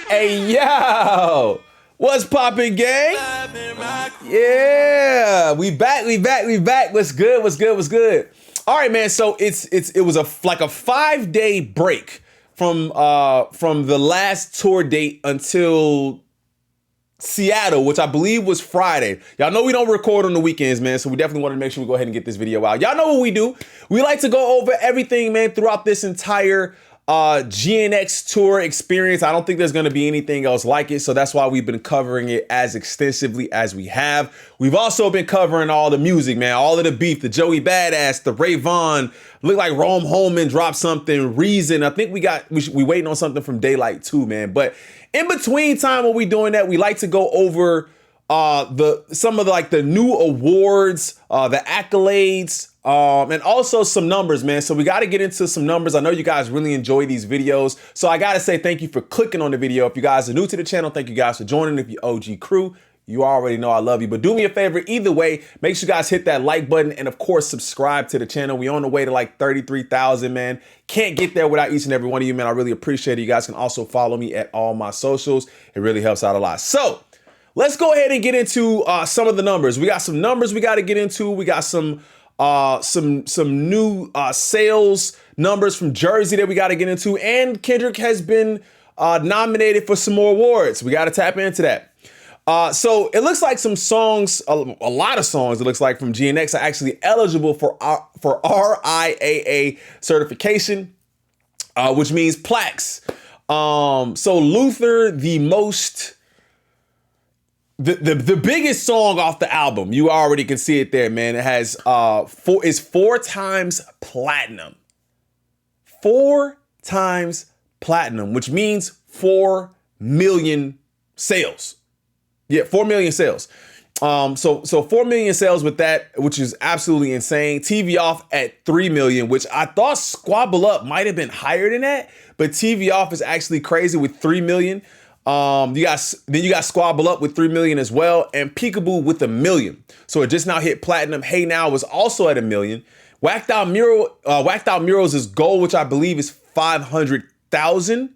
Hey, yo. What's poppin', gang? Yeah, we back. What's good? All right, man. So it was like a 5-day break from the last tour date until Seattle, which I believe was Friday. Y'all know we don't record on the weekends, man, so we definitely wanted to make sure we go ahead and get this video out. Y'all know what we do. We like to go over everything, man, throughout this entire GNX tour experience. I don't think there's going to be anything else like it, so that's why we've been covering it as extensively as we have. We've also been covering all the music, man, all of the beef, the Joey Badass, the Ray Vaughn, look like Rome Holman dropped something, Reason. I think we waiting on something from Daylight too, man. But in between time when we doing that, we like to go over some of the new awards, the accolades, and also some numbers, man. So we got to get into some numbers. I know you guys really enjoy these videos, so I got to say thank you for clicking on the video. If you guys are new to the channel, thank you guys for joining. If you're OG crew, you already know I love you. But do me a favor, either way, make sure you guys hit that like button and of course subscribe to the channel. We on the way to like 33,000, man. Can't get there without each and every one of you, man. I really appreciate it. You guys can also follow me at all my socials. It really helps out a lot. So let's go ahead and get into some of the numbers. We got some numbers we got to get into. We got some new sales numbers from Jersey that we got to get into. And Kendrick has been nominated for some more awards. We got to tap into that. So it looks like some songs, a lot of songs, it looks like from GNX are actually eligible for RIAA certification, which means plaques. So Luther, the biggest song off the album, you already can see it there, man. It has is 4 times platinum. 4 times platinum, which means 4 million sales. Yeah, 4 million sales. So 4 million sales with that, which is absolutely insane. TV Off at 3 million, which I thought Squabble Up might have been higher than that, but TV Off is actually crazy with 3 million. You got Squabble Up with 3 million as well, and Peekaboo with 1 million. So it just now hit platinum. Hey Now was also at 1 million. Whacked Out Murals' goal, which I believe is 500,000.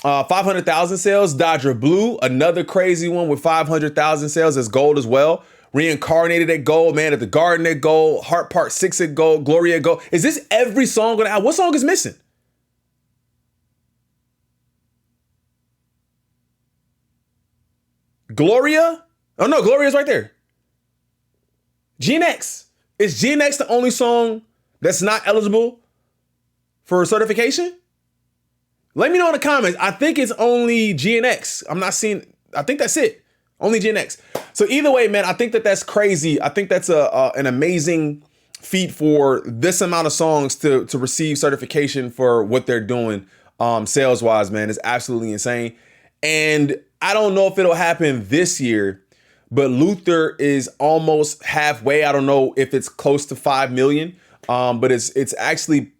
500,000 sales. Dodger Blue, another crazy one with 500,000 sales as gold as well. Reincarnated at gold, Man at the Garden at gold, Heart Part 6 at gold, Gloria at gold. Is this every song gonna have? What song is missing? Gloria? Oh no, Gloria's right there. GNX. Is GNX the only song that's not eligible for certification? Let me know in the comments. I think it's only GNX. I'm not seeing, I think that's it. Only GNX. So either way, man, I think that's crazy. I think that's an amazing feat for this amount of songs to receive certification for what they're doing sales wise, man. It's absolutely insane. And I don't know if it'll happen this year, but Luther is almost halfway. I don't know if it's close to 5 million, but it's actually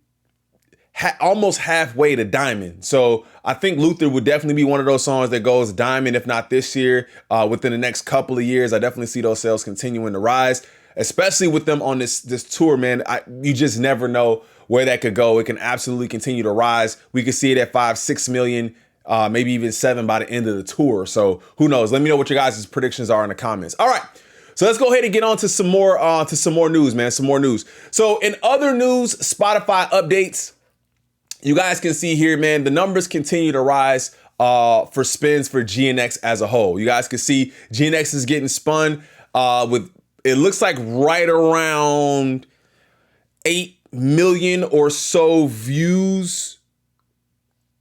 almost halfway to diamond. So I think Luther would definitely be one of those songs that goes diamond, if not this year, within the next couple of years. I definitely see those sales continuing to rise, especially with them on this tour, man. You just never know where that could go. It can absolutely continue to rise. We could see it at 5, 6 million, maybe even 7 by the end of the tour. So who knows? Let me know what your guys' predictions are in the comments. All right. So let's go ahead and get on to some more news, man. Some more news. So in other news, Spotify updates, you guys can see here, man, the numbers continue to rise for spins for GNX as a whole. You guys can see GNX is getting spun with, it looks like right around 8 million or so views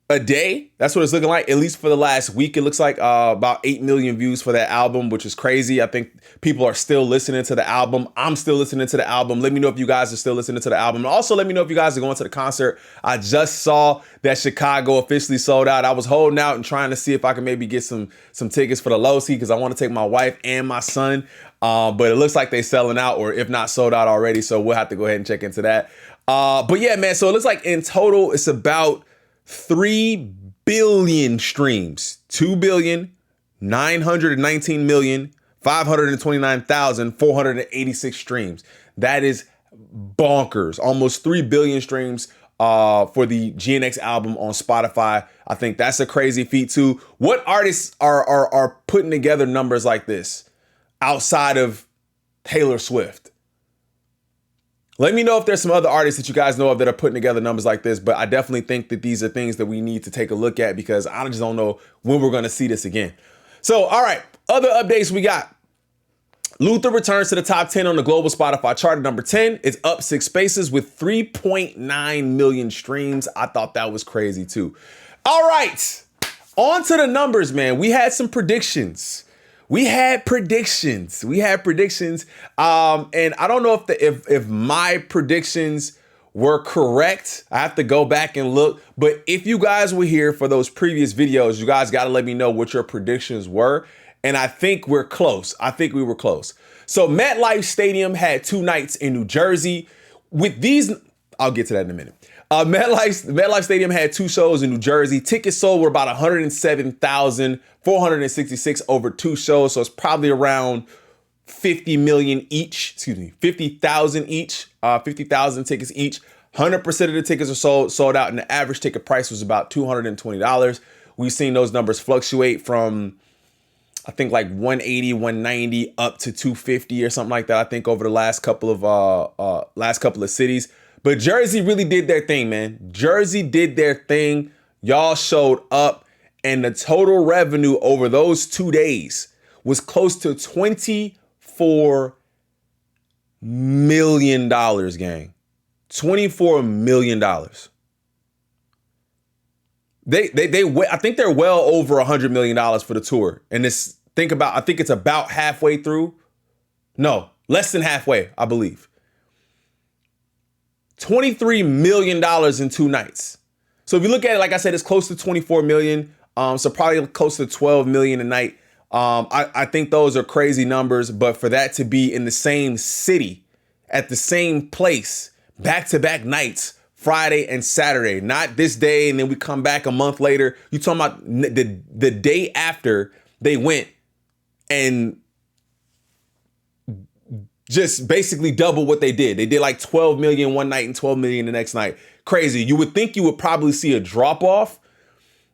a day. That's what it's looking like, at least for the last week. It looks like about 8 million views for that album, which is crazy. I think people are still listening to the album. I'm still listening to the album. Let me know if you guys are still listening to the album. And also let me know if you guys are going to the concert. I just saw that Chicago officially sold out. I was holding out and trying to see if I can maybe get some tickets for the low seat because I want to take my wife and my son. But it looks like they're selling out, or if not sold out already. So we'll have to go ahead and check into that. But yeah, man, so it looks like in total, it's about 3 billion streams, 2,919,529,486 streams. That is bonkers. Almost 3 billion streams for the GNX album on Spotify. I think that's a crazy feat too. What artists are putting together numbers like this outside of Taylor Swift? Let me know if there's some other artists that you guys know of that are putting together numbers like this, but I definitely think that these are things that we need to take a look at because I just don't know when we're going to see this again. So, all right, other updates we got. Luther returns to the top 10 on the global Spotify chart at number 10. It's up 6 spaces with 3.9 million streams. I thought that was crazy too. All right, on to the numbers, man. We had some predictions. We had predictions. And I don't know if my predictions were correct. I have to go back and look. But if you guys were here for those previous videos, you guys got to let me know what your predictions were. And I think we're close. I think we were close. So MetLife Stadium had 2 nights in New Jersey. With these, I'll get to that in a minute. MetLife Stadium had 2 shows in New Jersey. Tickets sold were about 107,466 over 2 shows. So it's probably around 50 million each, 50,000 each, 50,000 tickets each. 100% of the tickets are sold out, and the average ticket price was about $220. We've seen those numbers fluctuate from, I think, like 180, 190 up to 250 or something like that. I think over the last couple of cities. But Jersey really did their thing, man. Jersey did their thing. Y'all showed up, and the total revenue over those 2 days was close to $24 million, gang. $24 million. I think they're well over $100 million for the tour. And I think it's about halfway through. No, less than halfway, I believe. $23 million in 2 nights. So if you look at it, like I said, it's close to 24 million. So probably close to 12 million a night. I think those are crazy numbers, but for that to be in the same city, at the same place, back-to-back nights, Friday and Saturday, not this day, and then we come back a month later. You talking about the day after they went and just basically double what they did. They did like 12 million one night and 12 million the next night. Crazy. You would think you would probably see a drop off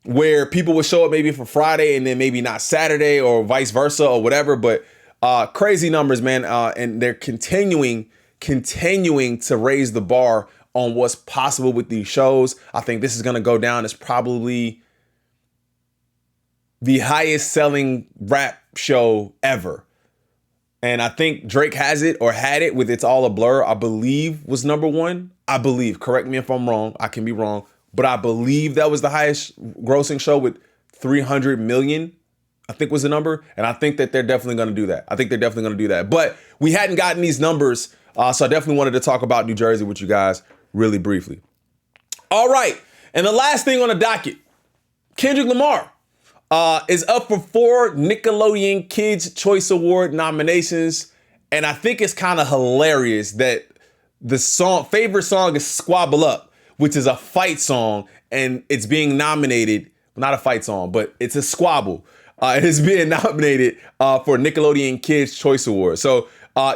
where people would show up maybe for Friday and then maybe not Saturday or vice versa or whatever. But crazy numbers, man. And they're continuing to raise the bar on what's possible with these shows. I think this is going to go down as probably the highest selling rap show ever. And I think Drake has it or had it with It's All a Blur, I believe was number 1. I believe, correct me if I'm wrong. I can be wrong, but I believe that was the highest grossing show with 300 million, I think was the number. And I think that they're definitely going to do that. But we hadn't gotten these numbers. So I definitely wanted to talk about New Jersey with you guys really briefly. All right. And the last thing on the docket, Kendrick Lamar is up for 4 Nickelodeon Kids' Choice Award nominations. And I think it's kind of hilarious that the favorite song is Squabble Up, which is a fight song, and it's being nominated, not a fight song, but it's a squabble. It is being nominated for Nickelodeon Kids' Choice Award. So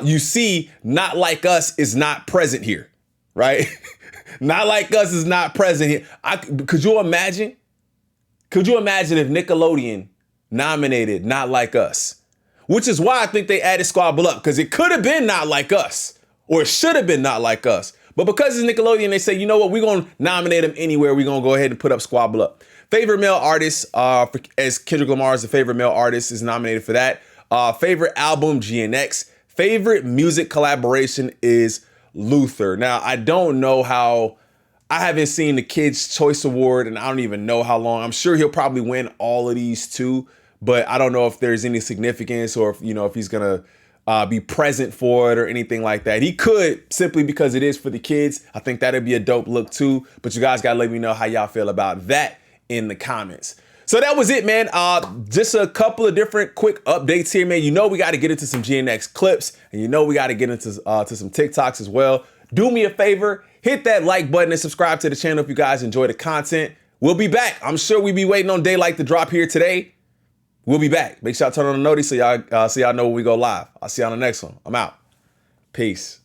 you see, Not Like Us is not present here, right? Not Like Us is not present here. Could you imagine if Nickelodeon nominated Not Like Us? Which is why I think they added Squabble Up, because it could have been Not Like Us, or it should have been Not Like Us. But because it's Nickelodeon, they say, you know what, we're going to nominate them anywhere. We're going to go ahead and put up Squabble Up. Favorite male artist, as Kendrick Lamar is the favorite male artist, is nominated for that. Favorite album, GNX. Favorite music collaboration is Luther. Now, I don't know how, I haven't seen the Kids' Choice Award, and I don't even know how long. I'm sure he'll probably win all of these too, but I don't know if there's any significance or if he's going to be present for it or anything like that. He could, simply because it is for the kids. I think that'd be a dope look too, but you guys got to let me know how y'all feel about that in the comments. So that was it, man. Just a couple of different quick updates here, man. You know we got to get into some GNX clips, and you know we got to get into to some TikToks as well. Do me a favor, hit that like button and subscribe to the channel if you guys enjoy the content. We'll be back. I'm sure we'll be waiting on Daylight to drop here today. We'll be back. Make sure y'all turn on the notice so y'all know when we go live. I'll see you on the next one. I'm out. Peace.